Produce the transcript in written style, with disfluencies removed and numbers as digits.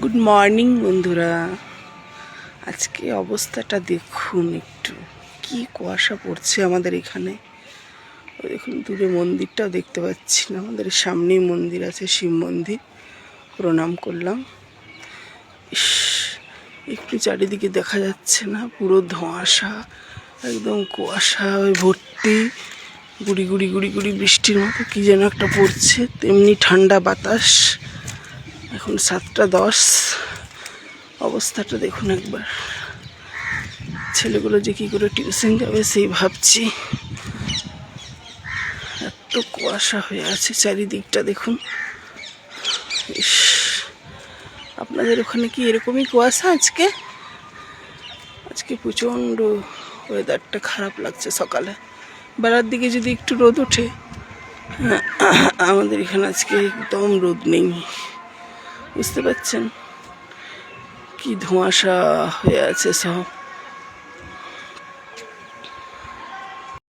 Good morning বন্ধুরা। আজকে অবস্থাটা দেখুন, একটু কি কুয়াশা পড়ছে আমাদের এখানে। দেখুন দূরে মন্দিরটাও দেখতে পাচ্ছি না, আমাদের সামনেই মন্দির আছে, শিব মন্দির। প্রণাম করলাম। ইস, একটু চারিদিকে দেখা যাচ্ছে না, পুরো ধোঁয়াশা, একদম কুয়াশায় ভর্তি। গুড়ি গুড়ি গুড়ি গুড়ি বৃষ্টির মতো কি যেন একটা পড়ছে, তেমনি ঠান্ডা বাতাস। এখন 7:10। অবস্থাটা দেখুন একবার। ছেলেগুলো যে কী করে টিউশন যাবে সেই ভাবছি। এত কুয়াশা হয়ে আছে চারিদিকটা দেখুন। ইস, আপনাদের ওখানে কি এরকমই কুয়াশা আজকে? আজকে প্রচণ্ড ওয়েদারটা খারাপ লাগছে। সকালে বেলার দিকে যদি একটু রোদ ওঠে, আমাদের এখানে আজকে একদম রোদ নেই। বুঝতে পারছেন কি ধোঁয়াশা হয়ে আছে সব।